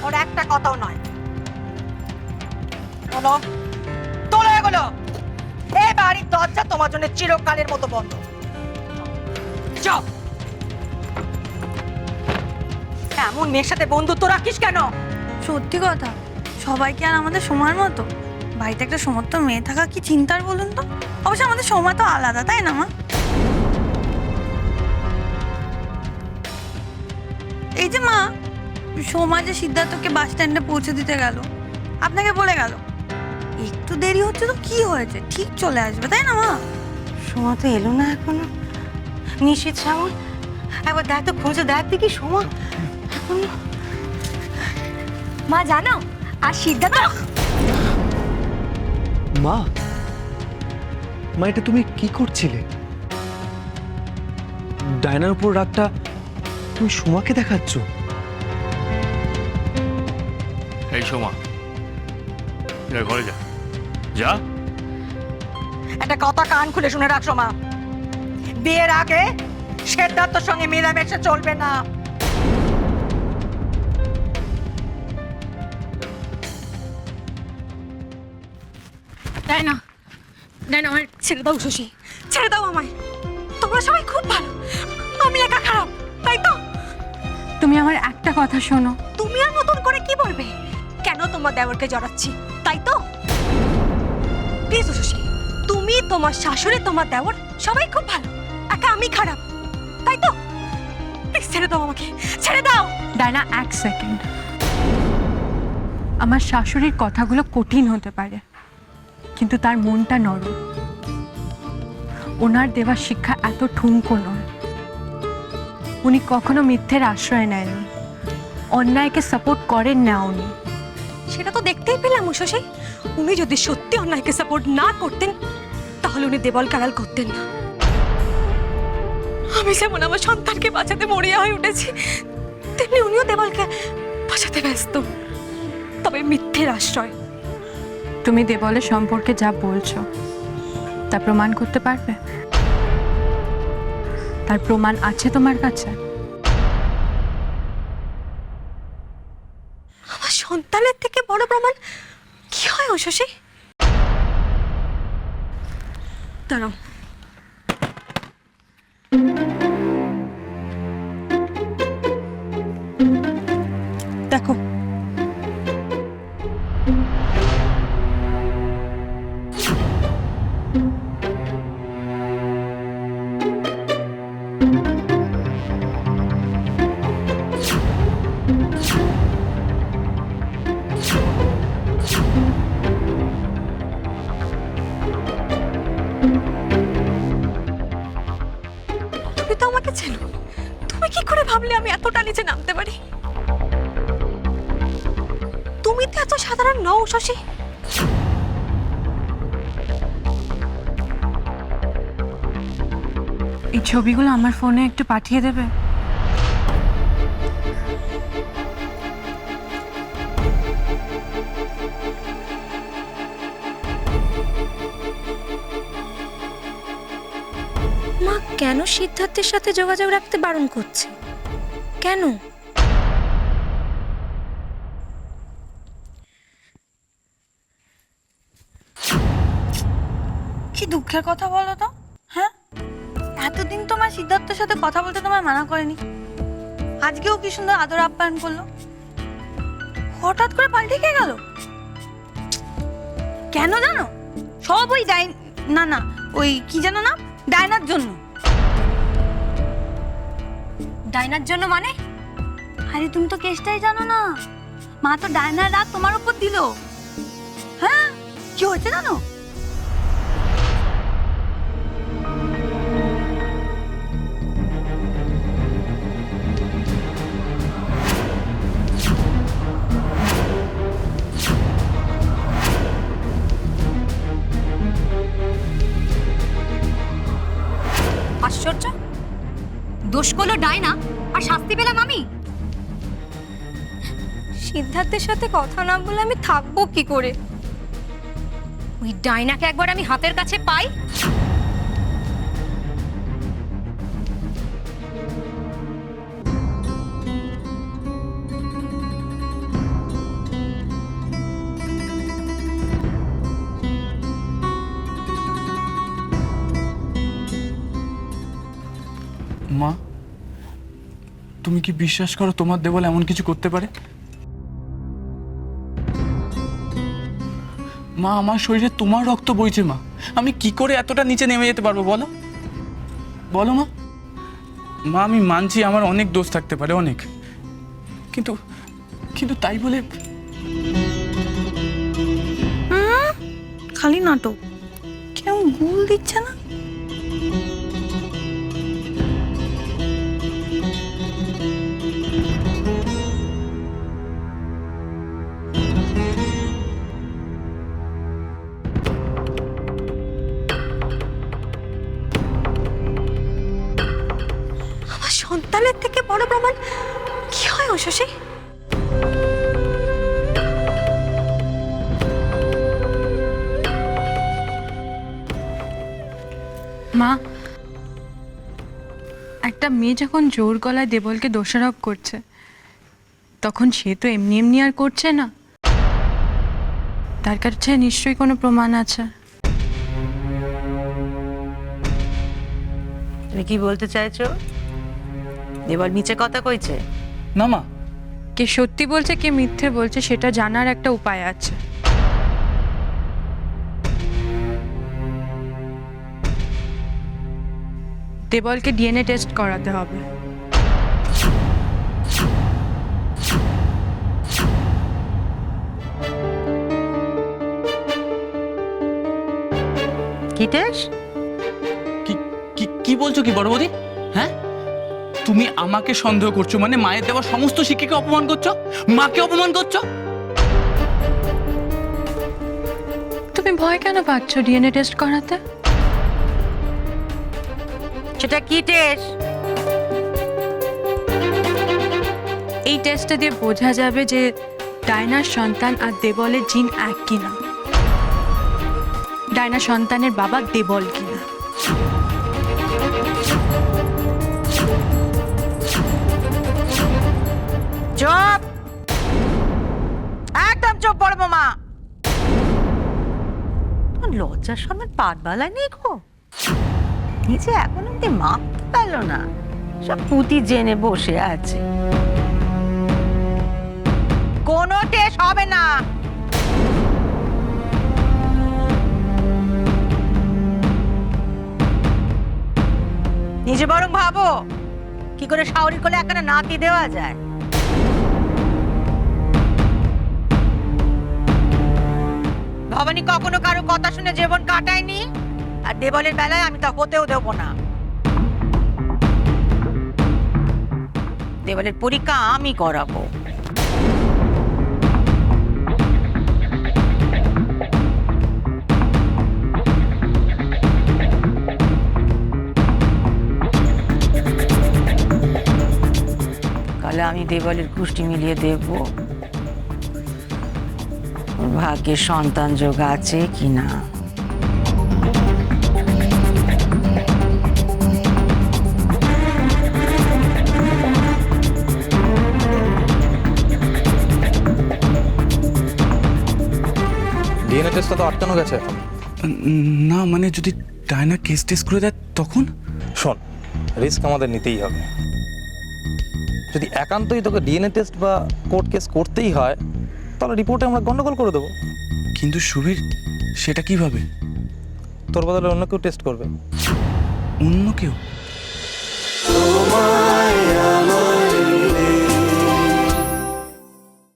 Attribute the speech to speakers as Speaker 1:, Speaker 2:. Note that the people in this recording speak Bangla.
Speaker 1: ওর একটা কথাও নয়। বলো, তোলো এগুলো। এই বাড়ির দরজা তোমার জন্য চিরকালের মতো বন্ধ। যাও। এমন মেয়ের সাথে বন্ধুত্ব রাখিস কেন?
Speaker 2: সত্যি কথা, সবাই কি আর আমাদের সময়ের মতো? বাড়িতে একটা সমস্ত মেয়ে থাকা কি চিন্তার বলুন তো? অবশ্য আমাদের সময় তো আলাদা, তাই না মা? এই যে মা, সোমা যে সিদ্ধার্থকে বাস স্ট্যান্ডে পৌঁছে দিতে গেল, আপনাকে বলে গেল একটু দেরি হচ্ছে তো কি হয়েছে, ঠিক চলে আসবে, তাই না মা?
Speaker 3: সোমা তো এলো না এখনো। নিশ্চিত শ্রাবণ, একবার দেখ তো, খুঁজে দেখ দেখি সোমা এখনো।
Speaker 4: মা জানো, আর সিদ্ধার্থ
Speaker 5: মা, মা এটা তুমি কি করছিলে? ডায়নার উপর রাগটা তুমি সোমাকে দেখাচ্ছ?
Speaker 6: এই সোমা, যা ঘরে যা, যা।
Speaker 1: একটা কথা কান খুলে শুনে রাখো মা, বিয়ের আগে সিদ্ধার্থর সঙ্গে মেলামেশা চলবে না।
Speaker 4: ডায়না, ডায়না আমার ছেড়ে দাও শশী, ছেড়ে দাও আমায়। তোমরা সবাই খুব ভালো, আমি একা খারাপ, তাই তো?
Speaker 7: তুমি আমার একটা কথা শোনো।
Speaker 4: তুমি আর নতুন করে কি বলবে? কেন তোমার দেওরকে জড়াচ্ছি, তাই তো? প্লিজ শশী, তুমি, তোমার শাশুড়ি, তোমার দেওর সবাই খুব ভালো, একা আমি খারাপ, তাই তো? প্লিজ ছেড়ে দাও আমাকে, ছেড়ে দাও।
Speaker 7: ডায়না, এক সেকেন্ড। আমার শাশুড়ির কথাগুলো কঠিন হতে পারে, কিন্তু তার মনটা নরম। ওনার দেওয়া শিক্ষা এত ঠুনকো নয়। উনি কখনো মিথ্যের আশ্রয় নেননি, অন্যায়কে সাপোর্ট করেন না উনি।
Speaker 4: সেটা তো দেখতেই পেলাম শশী। উনি যদি সত্যি অন্যায়কে সাপোর্ট না করতেন, তাহলে উনি দেওয়ালকে আড়াল করতেন না। আমি যেমন আমার সন্তানকে বাঁচাতে মরিয়া হয়ে উঠেছি, তেমনি উনিও দেওয়ালকে বাঁচাতে ব্যস্ত, তবে মিথ্যের আশ্রয়।
Speaker 7: তুমি দেবলের সম্পর্কে যা বলছো তা প্রমাণ করতে পারবে? তার প্রমাণ আছে তোমার কাছে?
Speaker 4: আমার সন্তানের থেকে বড় প্রমাণ কি হয় শশী? দাঁড়াও, দেখো। তুমি তো আমাকে চেনো, তুমি কি করে ভাবলে আমি এতটা নিচে নামতে পারি? তুমি তো এত সাধারণ নও শশী।
Speaker 7: এই ছবিগুলো আমার ফোনে একটু পাঠিয়ে দেবে?
Speaker 4: মা কেন সিদ্ধার্থের সাথে যোগাযোগ রাখতে বারণ করছে? কেন?
Speaker 2: কি দুঃখের কথা বলো তো, হ্যাঁ? এতদিন তোমার সিদ্ধার্থের সাথে কথা বলতে তোমায় মানা করেনি, আজকেও কি সুন্দর আদর আপ্যায়ন করলো, হঠাৎ করে পাল্টে গিয়ে গেল। কেন জানো? সব ওই না না, ওই কি জানো না, ডায়নার জন্য।
Speaker 4: ডায়নার জন্য মানে?
Speaker 2: আরে তুমি তো কেসটাই জানো না, মা তো ডায়নার রাগ তোমার উপর দিল। হ্যাঁ, কি হয়েছে জানো?
Speaker 4: আশ্চর্য, দোষ করলো ডায়না আর শাস্তি পেলাম আমি। সিদ্ধার্থের সাথে কথা না বলে আমি থাকবো কি করে? ওই ডায়নাকে একবার আমি হাতের কাছে পাই,
Speaker 8: তুমি কি বিশ্বাস করো তোমার দেবল এমন কিছু করতে পারে? মা, আমার শরীরে তোমার রক্ত বইছে মা, আমি কি করে এতটা নিচে নেমে যেতে পারবো বলো? বলো মা। মা, আমি মানছি আমার অনেক দোষ থাকতে পারে, অনেক, কিন্তু কিন্তু তাই বলে
Speaker 2: খালি নাটক, কেউ গুল দিচ্ছে না।
Speaker 4: আমার সন্তানের থেকে বড় প্রমাণ কি হয় শশী?
Speaker 7: মা, একটা মেয়ে যখন জোর গলায় দেবলকে দোষারোপ করছে, তখন সে তো এমনি এমনি আর করছে না, তার কাছে নিশ্চয়ই কোনো প্রমাণ আছে।
Speaker 3: তুমি কি বলতে চাইছো? দেবল নিচে কথা কইছে?
Speaker 8: না মা,
Speaker 7: কে সত্যি বলছে কে মিথ্যে বলছে সেটা জানার একটা উপায় আছে। দেবলকে ডিএনএ টেস্ট করাতে হবে।
Speaker 3: কি টেস্ট?
Speaker 8: কি কি কি বলছো কি বড় বৌদি? হ্যাঁ, তুমি আমাকে সন্দেহ করছো, মানে মায়ের দেওয়া সমস্ত শিক্ষাকে অপমান করছো, মাকে অপমান করছো?
Speaker 7: তুমি ভয় কেন পাচ্ছ ডিএনএ টেস্ট করাতে?
Speaker 3: সেটা কি টেস্ট?
Speaker 7: এই টেস্টটা দিয়ে বোঝা যাবে যে ডায়নার সন্তান আর দেবলের জিন এক কিনা, ডায়না সন্তানের বাবা দেবল কিনা।
Speaker 1: চুপ, একদম চুপ বড় মামা।
Speaker 3: লজ্জা শরমের পাট বালায় নেই গো, নিচে এখন অব্দি মাপ পেল না, সব পুঁতি জেনে বসে আছে।
Speaker 1: কোনো টেস্ট হবে না। নিজে বরং ভাবো কি করে শাওরি কোলে একখানা নাতি দেওয়া যায়। ভবানী কখনো কারো কথা শুনে জীবন কাটায়নি, আর দেবলের বেলায় আমি তা হতেও দেব না। দেবলের পরীক্ষা আমি করাবো। কালে আমি দেবলের কুষ্টি মিলিয়ে দেখবো ওর ভাগ্যে সন্তান যোগ আছে কিনা।
Speaker 5: ডিএনএ টেস্টটা তো আটকানো গেছে এখন।
Speaker 8: না, মানে যদি ডায়না কেস টেস্ট করে দেয় তখন?
Speaker 5: শোন, রিস্ক আমাদের নিতেই হবে। যদি একান্তই তোকে ডিএনএ টেস্ট বা কোর্ট কেস করতেই হয়, তাহলে রিপোর্টে আমরা গন্ডগোল করে দেবো।
Speaker 8: কিন্তু সুবীর, সেটা কিভাবে?
Speaker 5: তোর বদলে অন্য কেউ টেস্ট করবে।
Speaker 8: অন্য কেউ?